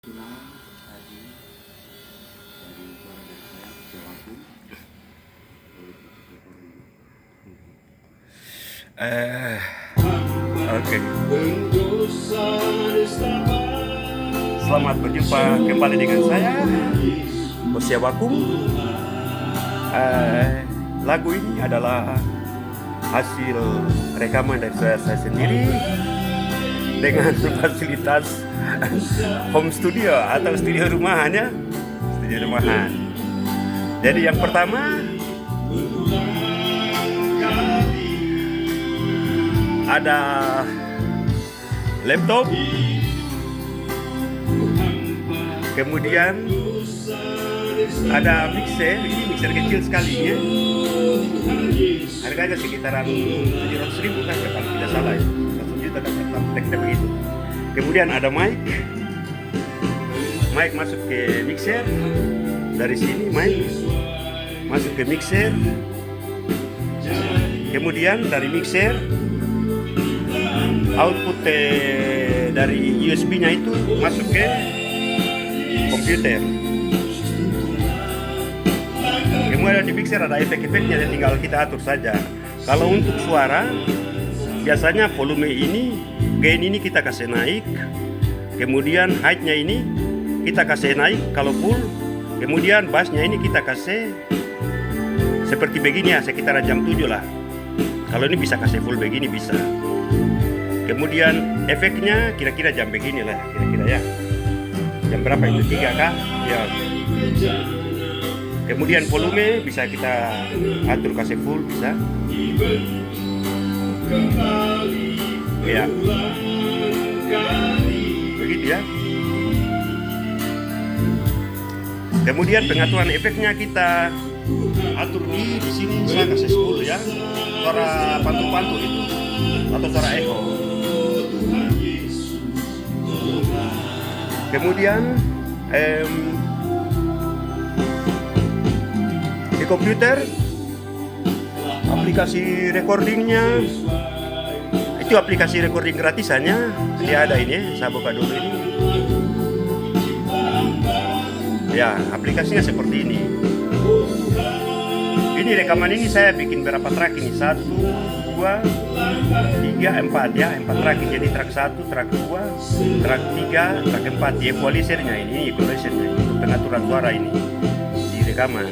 Silang tadi dari suara dari saya Jawaku dari proses recording. Oke. Selamat berjumpa kembali dengan saya, Bosya Wakung. Lagu ini adalah hasil rekaman dari saya sendiri dengan fasilitas home studio atau studio rumahan ya, studio rumahan. Jadi yang pertama ada laptop, kemudian ada mixer, ini mixer kecil sekali ya. Harganya sekitaran 700.000 kan kalau tidak salah ya, 1 juta kan teknik begitu. Kemudian ada mic masuk ke mixer, dari sini mic masuk ke mixer, kemudian dari mixer output dari USB-nya itu masuk ke komputer. Kemudian di mixer ada efek-efeknya yang tinggal kita atur saja. Kalau untuk suara, biasanya volume ini, gain ini kita kasih naik, kemudian height-nya ini kita kasih naik kalau full, kemudian bass-nya ini kita kasih seperti begini ya, sekitaran jam 7 lah. Kalau ini bisa kasih full begini bisa. Kemudian efeknya kira-kira jam begini lah, kira-kira ya. Jam berapa itu? 3 kah? Ya. Kemudian volume bisa kita atur kasih full bisa. Ya. Begitu ya. Kemudian pengaturan efeknya kita atur di sini saya kasih 10 ya. Suara pantul-pantul itu atau suara echo. Kemudian di komputer aplikasi recordingnya itu aplikasi recording gratisannya dia ada ini, saya buka dulu ini ya. Aplikasinya seperti ini rekaman ini saya bikin berapa track ini, 1, 2, 3, 4 ya, 4 track. Jadi track 1, track 2, track 3, track 4. Equalizernya ini untuk pengaturan suara ini di rekaman.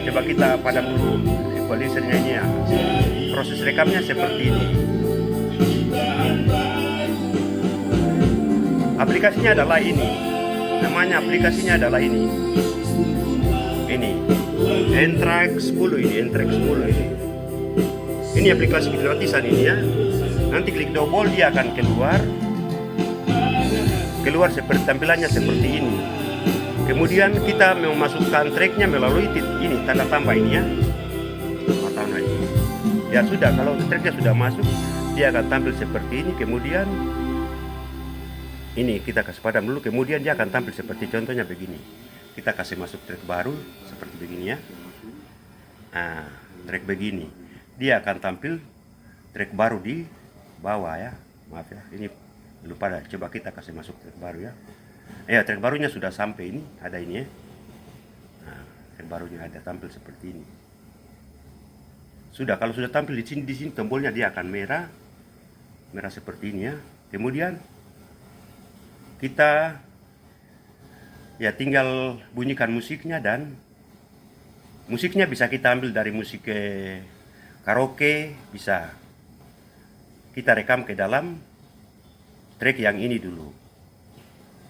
Coba kita padam dulu equalizernya ini ya. Proses rekamnya seperti ini. Aplikasinya adalah ini. Namanya aplikasinya adalah ini. Ini N-Track 10 ini. Ini aplikasi gratisan ini ya. Nanti klik double dia akan keluar seperti tampilannya seperti ini. Kemudian kita memasukkan tracknya melalui ini tanda tambah ini ya. Matanya ini. Ya sudah, kalau tracknya sudah masuk dia akan tampil seperti ini. Kemudian ini kita kasih padam dulu, kemudian dia akan tampil seperti contohnya begini. Kita kasih masuk track baru seperti begini ya. Nah, track begini. Dia akan tampil track baru di bawah ya. Maaf ya, ini lupa dah. Coba kita kasih masuk track baru ya. Track barunya sudah sampai ini, ada ini ya. Nah, track barunya ada tampil seperti ini. Sudah, kalau sudah tampil di sini tombolnya dia akan merah seperti ini ya. Kemudian kita ya tinggal bunyikan musiknya, dan musiknya bisa kita ambil dari musik karaoke, bisa kita rekam ke dalam track yang ini dulu.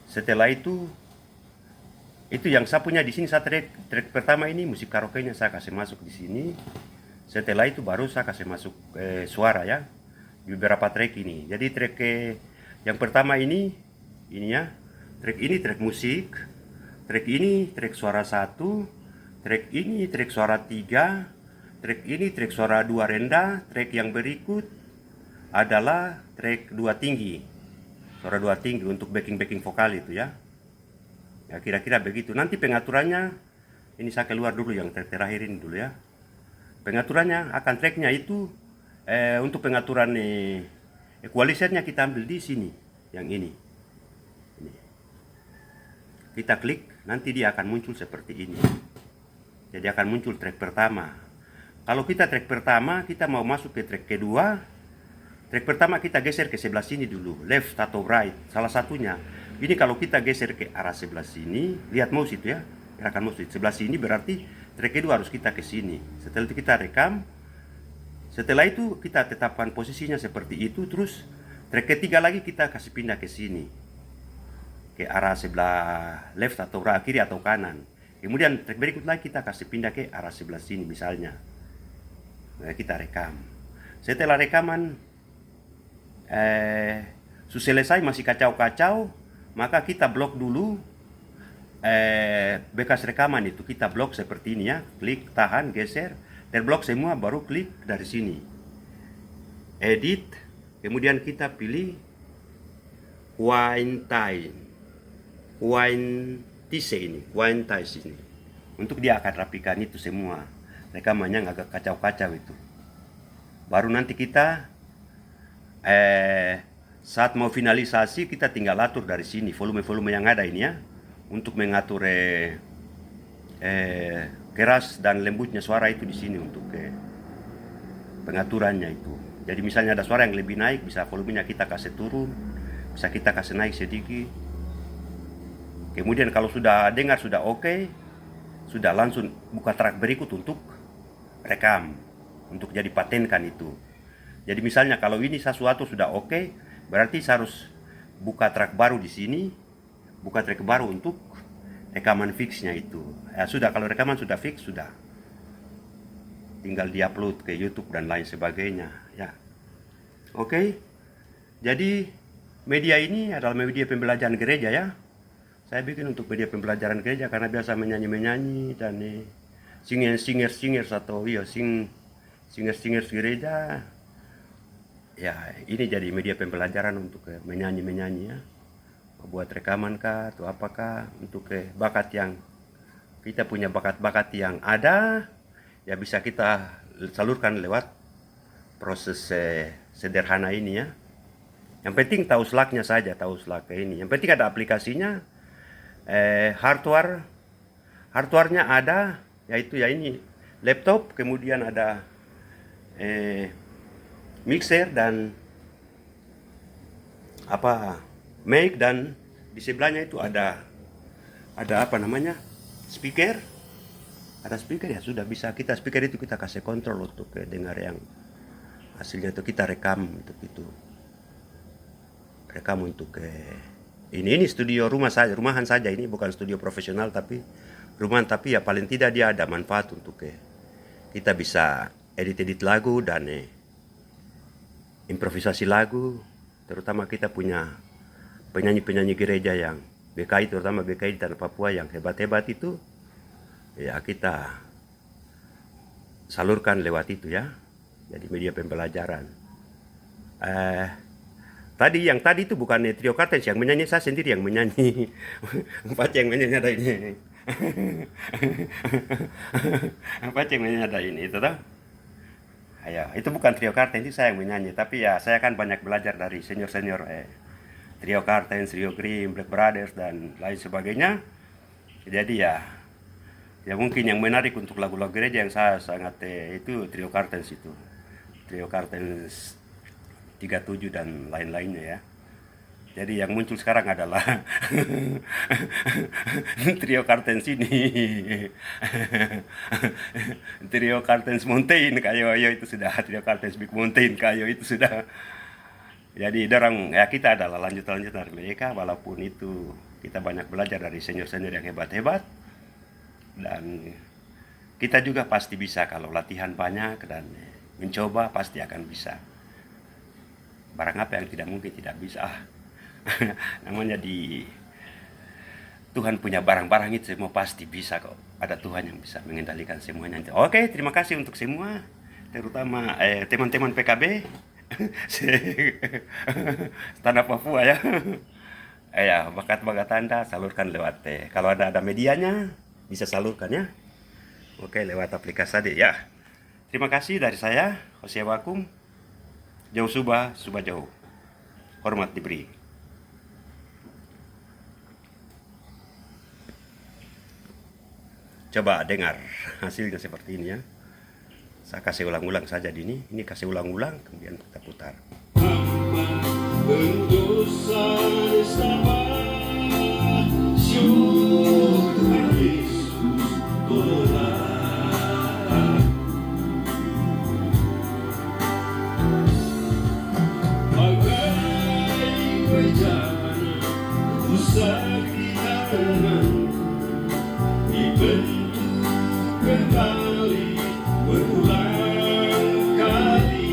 Setelah itu yang saya punya di sini, saya track pertama ini musik karaoke-nya saya kasih masuk di sini. Setelah itu baru saya kasih masuk suara ya di beberapa track ini. Jadi track yang pertama ini ya, track ini track musik, track ini track suara 1, track ini track suara 3, track ini track suara 2 rendah, track yang berikut adalah track 2 tinggi, suara 2 tinggi untuk backing vokal itu ya. Ya kira-kira begitu. Nanti pengaturannya ini saya keluar dulu yang terakhir ini dulu ya. Pengaturannya akan tracknya itu untuk pengaturan equalizernya kita ambil di sini. yang ini. Kita klik, nanti dia akan muncul seperti ini. Jadi akan muncul track pertama. Kalau kita track pertama, kita mau masuk ke track kedua. Track pertama kita geser ke sebelah sini dulu, left atau right, salah satunya. Ini kalau kita geser ke arah sebelah sini, lihat mouse itu ya, gerakan mouse itu. Sebelah sini berarti track kedua harus kita ke sini. Setelah itu kita rekam. Setelah itu kita tetapkan posisinya seperti itu, terus track ketiga lagi kita kasih pindah ke sini, ke arah sebelah left atau kiri atau kanan. Kemudian track berikut lagi kita kasih pindah ke arah sebelah sini misalnya. Nah, kita rekam. Setelah rekaman sudah selesai masih kacau-kacau, maka kita blok dulu bekas rekaman itu. Kita blok seperti ini ya, klik, tahan, geser, terblok semua, baru klik dari sini edit, kemudian kita pilih Quantise ini, untuk dia akan rapikan itu semua rekamannya, agak kacau-kacau itu. Baru nanti kita saat mau finalisasi kita tinggal atur dari sini volume-volume yang ada ini ya, untuk mengatur keras dan lembutnya suara itu di sini untuk pengaturannya itu. Jadi misalnya ada suara yang lebih naik, bisa volumenya kita kasih turun, bisa kita kasih naik sedikit. Kemudian kalau sudah dengar sudah oke, sudah langsung buka track berikut untuk rekam, untuk jadi patenkan itu. Jadi misalnya kalau ini sesuatu sudah oke, berarti saya harus buka track baru di sini, buka track baru untuk rekaman fixnya itu. Ya sudah, kalau rekaman sudah fix, sudah tinggal diupload ke YouTube dan lain sebagainya ya. Oke. Jadi media ini adalah media pembelajaran gereja ya. Saya bikin untuk media pembelajaran gereja karena biasa menyanyi dan singers atau singers gereja. Ya, ini jadi media pembelajaran untuk menyanyi ya. Buat rekaman kah atau apakah, untuk bakat yang kita punya, bakat-bakat yang ada ya, bisa kita salurkan lewat proses sederhana ini ya. Yang penting tahu Slack-nya saja, tahu Slack ini. Yang penting ada aplikasinya. Hardware-nya ada, yaitu ya ini laptop, kemudian ada mixer dan mic, dan di sebelahnya itu ada apa namanya, speaker. Ada speaker ya, sudah bisa kita speaker itu kita kasih kontrol untuk dengar yang hasilnya itu. Kita rekam untuk itu, rekam untuk ini studio rumahan saja, ini bukan studio profesional tapi rumahan, tapi ya paling tidak dia ada manfaat untuk kita bisa edit lagu dan improvisasi lagu. Terutama kita punya penyanyi-penyanyi gereja yang BKI, terutama BKI dan Papua yang hebat-hebat itu, ya kita salurkan lewat itu ya. Jadi media pembelajaran. Tadi itu bukan Trio Kartens yang menyanyi, saya sendiri yang menyanyi. Empat yang menyanyi ada ini. Empat yang menyanyi ada ini, itu toh. Ya, itu bukan Trio Kartens, itu saya yang menyanyi. Tapi ya saya kan banyak belajar dari senior-senior Trio Kartens, Rio Green, Black Brothers dan lain sebagainya. Jadi ya mungkin yang menarik untuk lagu-lagu gereja yang saya sangat itu Trio Kartens itu. Trio Kartens 37 dan lain-lainnya ya. Jadi yang muncul sekarang adalah Trio Kartens ini. Trio Kartens Mountain kayo itu sudah, Trio Kartens Big Mountain kayo itu sudah. Jadi dorang ya, kita adalah lanjutan dari mereka, walaupun itu kita banyak belajar dari senior-senior yang hebat-hebat. Dan kita juga pasti bisa kalau latihan banyak dan mencoba, pasti akan bisa. Barang apa yang tidak mungkin tidak bisa. Namanya di Tuhan punya barang-barang itu semua pasti bisa kok. Ada Tuhan yang bisa mengendalikan semuanya. Oke, terima kasih untuk semua, terutama teman-teman PKB Tanah Papua ya. Ya, bakat-bakat Anda salurkan lewat kalau ada medianya bisa salurkan ya. Oke, lewat aplikasi tadi ya. Terima kasih dari saya, Hosea Wakum. Jauh subah jauh. Hormat diberi. Coba dengar hasilnya seperti ini ya. Saya kasih ulang-ulang saja di ini kasih ulang-ulang, kemudian kita putar. Kembali berulang kali.